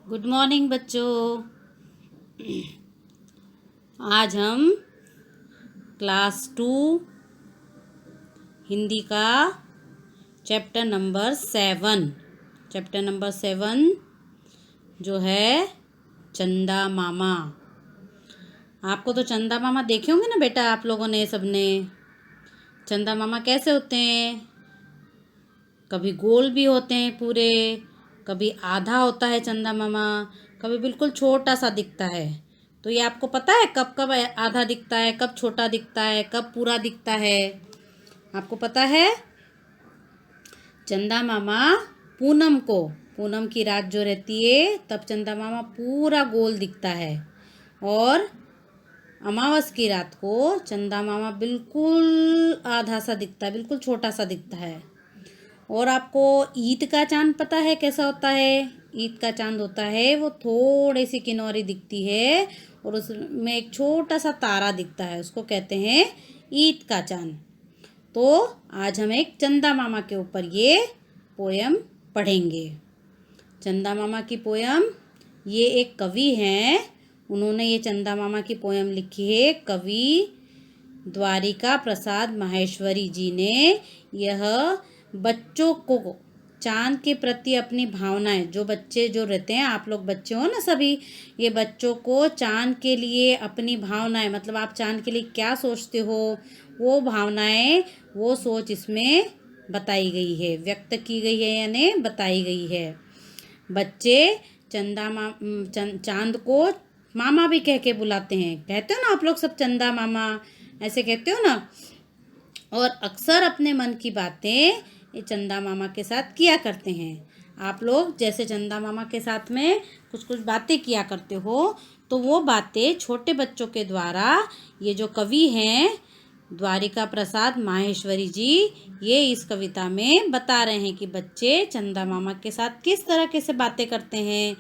Good morning बच्चों। आज हम क्लास 2 हिंदी का चैप्टर नंबर 7 जो है चंदा मामा। आपको तो चंदा मामा देखे होंगे ना बेटा, आप लोगों ने सबने। चंदा मामा कैसे होते हैं? कभी गोल भी होते हैं पूरे, कभी आधा होता है चंदा मामा, कभी बिल्कुल छोटा सा दिखता है। तो ये आपको पता है कब कब आधा दिखता है, कब छोटा दिखता है, कब पूरा दिखता है? आपको पता है? चंदा मामा पूनम की रात जो रहती है तब चंदा मामा पूरा गोल दिखता है, और अमावस की रात को चंदा मामा बिल्कुल आधा सा दिखता है, बिल्कुल छोटा सा दिखता है। और आपको ईद का चांद पता है कैसा होता है? ईद का चांद होता है वो थोड़ी सी किनारी दिखती है, और उसमें एक छोटा सा तारा दिखता है, उसको कहते हैं ईद का चांद। तो आज हम एक चंदा मामा के ऊपर ये पोयम पढ़ेंगे। चंदा मामा की पोयम, ये एक कवि हैं, उन्होंने ये चंदा मामा की पोयम लिखी है। कवि द्वारिका प्रसाद माहेश्वरी जी ने यह बच्चों को चांद के प्रति अपनी भावनाएं, जो बच्चे जो रहते हैं, आप लोग बच्चे हो ना सभी, ये बच्चों को चांद के लिए अपनी भावनाएं, मतलब आप चांद के लिए क्या सोचते हो, वो भावनाएं, वो सोच इसमें बताई गई है, व्यक्त की गई है, यानी बताई गई है। बच्चे चांद को मामा भी कह के बुलाते हैं, कहते हो ना आप लोग सब चंदा मामा, ऐसे कहते हो ना। और अक्सर अपने मन की बातें ये चंदा मामा के साथ किया करते हैं। आप लोग जैसे चंदा मामा के साथ में कुछ कुछ बातें किया करते हो, तो वो बातें छोटे बच्चों के द्वारा ये जो कवि हैं द्वारिका प्रसाद माहेश्वरी जी, ये इस कविता में बता रहे हैं कि बच्चे चंदा मामा के साथ किस तरह से बातें करते हैं।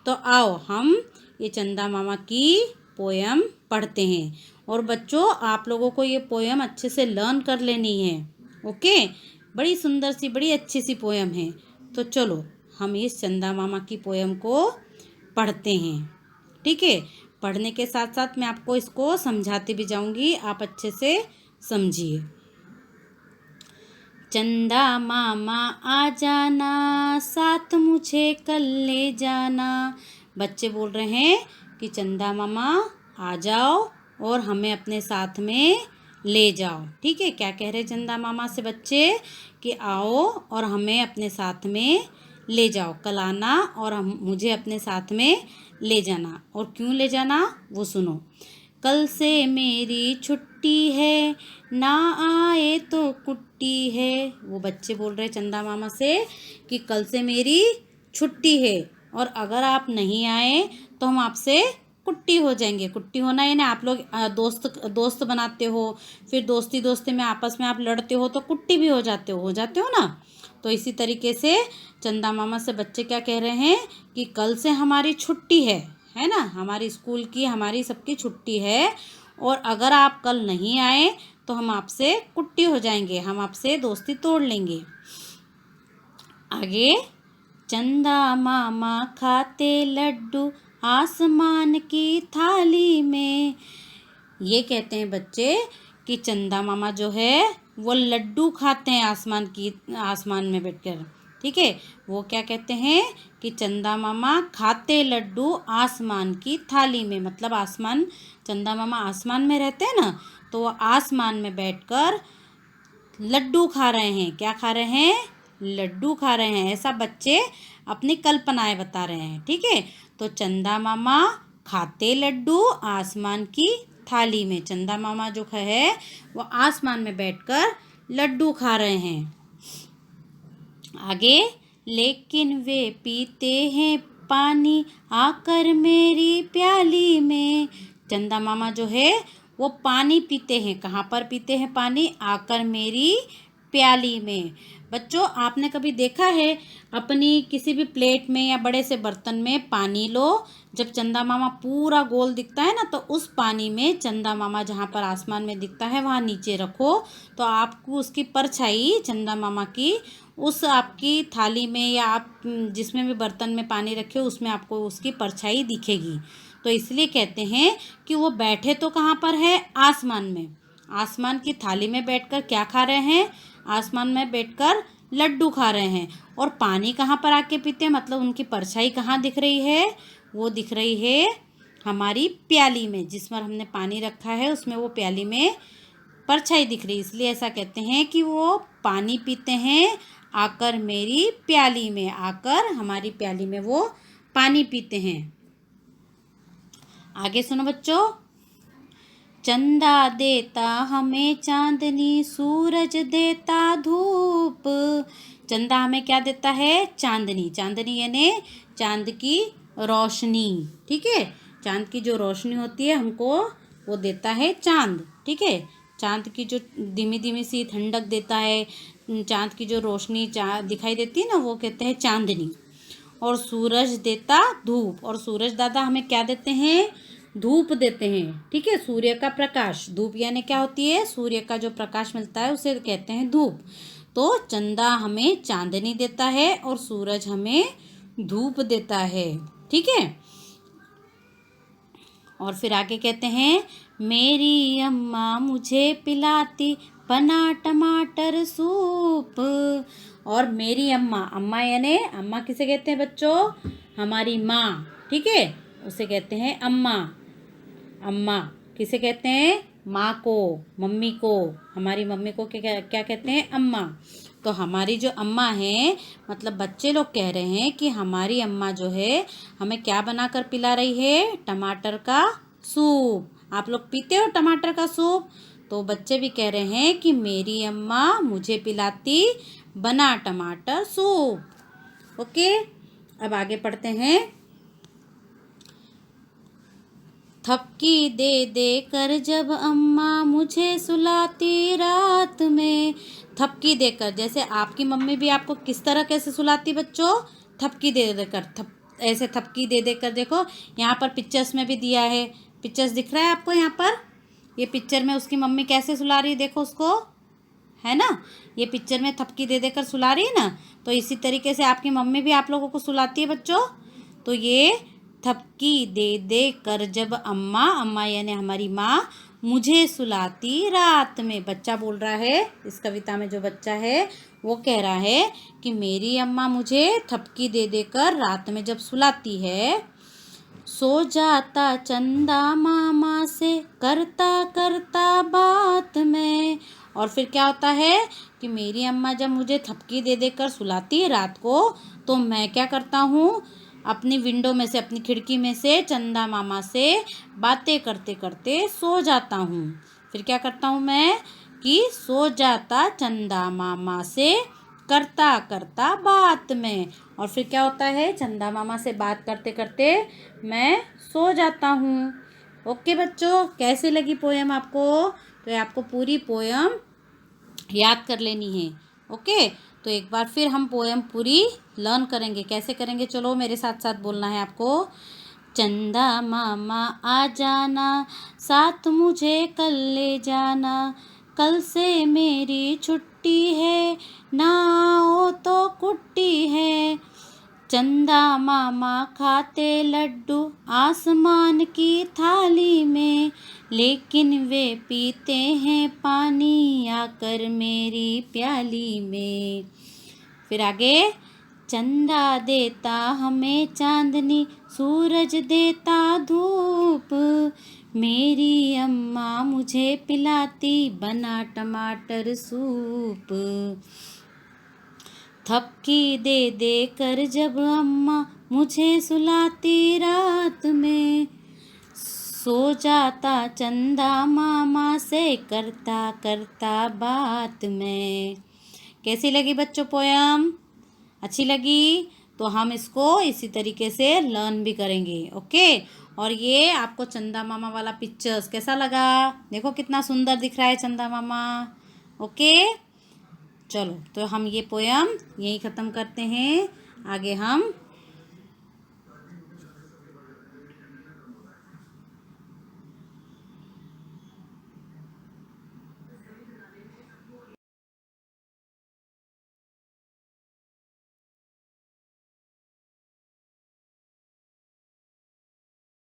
तो आओ हम ये चंदा मामा की पोयम पढ़ते हैं, और बच्चों आप लोगों को ये पोयम अच्छे से लर्न कर लेनी है। ओके, बड़ी सुंदर सी, बड़ी अच्छी सी पोयम है। तो चलो हम इस चंदा मामा की पोयम को पढ़ते हैं। ठीक है, पढ़ने के साथ साथ मैं आपको इसको समझाती भी जाऊंगी, आप अच्छे से समझिए। चंदा मामा आ जाना, साथ मुझे कल ले जाना। बच्चे बोल रहे हैं कि चंदा मामा आ जाओ और हमें अपने साथ में ले जाओ। ठीक है, क्या कह रहे चंदा मामा से बच्चे कि आओ और हमें अपने साथ में ले जाओ, कल आना और मुझे अपने साथ में ले जाना। और क्यों ले जाना वो सुनो। कल से मेरी छुट्टी है, ना आए तो कुट्टी है। वो बच्चे बोल रहे चंदा मामा से कि कल से मेरी छुट्टी है, और अगर आप नहीं आए तो हम आपसे कुट्टी हो जाएंगे। कुट्टी होना है ना, आप लोग दोस्त बनाते हो, फिर दोस्ती दोस्ती में आपस में आप लड़ते हो तो कुट्टी भी हो जाते हो ना। तो इसी तरीके से चंदा मामा से बच्चे क्या कह रहे हैं कि कल से हमारी छुट्टी है ना, हमारी स्कूल की, हमारी सबकी छुट्टी है, और अगर आप कल नहीं आए तो हम आपसे कुट्टी हो जाएंगे, हम आपसे दोस्ती तोड़ लेंगे। आगे, चंदा मामा खाते लड्डू आसमान की थाली में। ये कहते हैं बच्चे कि चंदा मामा जो है वो लड्डू खाते हैं आसमान में बैठकर। ठीक है, वो क्या कहते हैं कि चंदा मामा खाते लड्डू आसमान की थाली में, मतलब आसमान, चंदा मामा आसमान में रहते हैं ना, तो वो आसमान में बैठकर लड्डू खा रहे हैं। क्या खा रहे हैं? लड्डू खा रहे हैं। ऐसा बच्चे अपनी कल्पनाएं बता रहे हैं। ठीक है, तो चंदा मामा खाते लड्डू आसमान की थाली में। चंदा मामा जो है वो आसमान में बैठकर लड्डू खा रहे हैं। आगे, लेकिन वे पीते हैं पानी आकर मेरी प्याली में। चंदा मामा जो है वो पानी पीते हैं। कहाँ पर पीते हैं पानी? आकर मेरी प्याली में। बच्चों आपने कभी देखा है अपनी किसी भी प्लेट में या बड़े से बर्तन में पानी लो, जब चंदा मामा पूरा गोल दिखता है ना, तो उस पानी में चंदा मामा जहाँ पर आसमान में दिखता है वहाँ नीचे रखो, तो आपको उसकी परछाई चंदा मामा की उस आपकी थाली में या आप जिसमें भी बर्तन में पानी रखे हो उसमें आपको उसकी परछाई दिखेगी। तो इसलिए कहते हैं कि वो बैठे तो कहाँ पर है, आसमान में। आसमान की थाली में बैठकर क्या खा रहे हैं, आसमान में बैठकर लड्डू खा रहे हैं। और पानी कहाँ पर आके पीते हैं, मतलब उनकी परछाई कहाँ दिख रही है, वो दिख रही है हमारी प्याली में, जिस पर हमने पानी रखा है उसमें वो प्याली में परछाई दिख रही है। इसलिए ऐसा कहते हैं कि वो पानी पीते हैं आकर मेरी प्याली में, आकर हमारी प्याली में वो पानी पीते हैं। आगे सुनो बच्चों, चंदा देता हमें चांदनी, सूरज देता धूप। चंदा हमें क्या देता है, चांदनी। चांदनी यानी चांद की रोशनी, ठीक है। चांद की जो रोशनी होती है हमको वो देता है चांद, ठीक है। चांद की जो धीमी धीमी सी ठंडक देता है, चांद की जो रोशनी दिखाई देती है ना, वो कहते हैं चांदनी। और सूरज देता धूप, और सूरज दादा हमें क्या देते हैं, धूप देते हैं, ठीक है। सूर्य का प्रकाश, धूप यानी क्या होती है, सूर्य का जो प्रकाश मिलता है उसे कहते हैं धूप। तो चंदा हमें चांदनी देता है और सूरज हमें धूप देता है, ठीक है। और फिर आगे कहते हैं, मेरी अम्मा मुझे पिलाती बना टमाटर सूप। और मेरी अम्मा, अम्मा यानी अम्मा किसे कहते हैं बच्चों, हमारी माँ, ठीक है, उसे कहते हैं अम्मा। अम्मा किसे कहते हैं, माँ को, मम्मी को, हमारी मम्मी को क्या क्या कहते हैं, अम्मा। तो हमारी जो अम्मा है, मतलब बच्चे लोग कह रहे हैं कि हमारी अम्मा जो है हमें क्या बनाकर पिला रही है, टमाटर का सूप। आप लोग पीते हो टमाटर का सूप? तो बच्चे भी कह रहे हैं कि मेरी अम्मा मुझे पिलाती बना टमाटर सूप। ओके, अब आगे पढ़ते हैं। थपकी दे दे कर जब अम्मा मुझे सुलाती रात में। थपकी देकर, जैसे आपकी मम्मी भी आपको किस तरह कैसे सुलाती बच्चों, थपकी दे देकर, ऐसे थपकी दे देकर। देखो यहाँ पर पिक्चर्स में भी दिया है, पिक्चर्स दिख रहा है आपको यहाँ पर, ये पिक्चर में उसकी मम्मी कैसे सुला रही है, देखो उसको, है ना। ये पिक्चर में थपकी दे देकर सुला रही है ना, तो इसी तरीके से आपकी मम्मी भी आप लोगों को सुलाती है बच्चों। तो ये थपकी दे दे कर जब अम्मा, अम्मा यानी हमारी माँ, मुझे सुलाती रात में। बच्चा बोल रहा है, इस कविता में जो बच्चा है वो कह रहा है कि मेरी अम्मा मुझे थपकी दे देकर रात में जब सुलाती है, सो जाता चंदा मामा से करता करता बात में। और फिर क्या होता है कि मेरी अम्मा जब मुझे थपकी दे देकर सुलाती है रात को, तो मैं क्या करता हूँ, अपनी विंडो में से, अपनी खिड़की में से चंदा मामा से बातें करते करते सो जाता हूँ। फिर क्या करता हूँ मैं, कि सो जाता चंदा मामा से करता करता बात में। और फिर क्या होता है, चंदा मामा से बात करते करते मैं सो जाता हूँ। ओके बच्चों, कैसे लगी पोयम आपको? तो आपको पूरी पोयम याद कर लेनी है। ओके, तो एक बार फिर हम पोयम पूरी लर्न करेंगे। कैसे करेंगे, चलो मेरे साथ साथ बोलना है आपको। चंदा मामा आ जाना, साथ मुझे कल ले जाना, कल से मेरी छुट्टी है, ना आओ तो कुट्टी है। चंदा मामा खाते लड्डू आसमान की थाली में, लेकिन वे पीते हैं पानी आकर मेरी प्याली में। फिर आगे, चंदा देता हमें चांदनी, सूरज देता धूप, मेरी अम्मा मुझे पिलाती बना टमाटर सूप। थपकी दे दे कर जब अम्मा मुझे सुलाती रात में, सो जाता चंदा मामा से करता करता बात में। कैसी लगी बच्चों पोयम? अच्छी लगी? तो हम इसको इसी तरीके से लर्न भी करेंगे। ओके, और ये आपको चंदा मामा वाला पिक्चर्स कैसा लगा? देखो कितना सुंदर दिख रहा है चंदा मामा। ओके, चलो तो हम ये पोयम यहीं ख़त्म करते हैं। आगे हम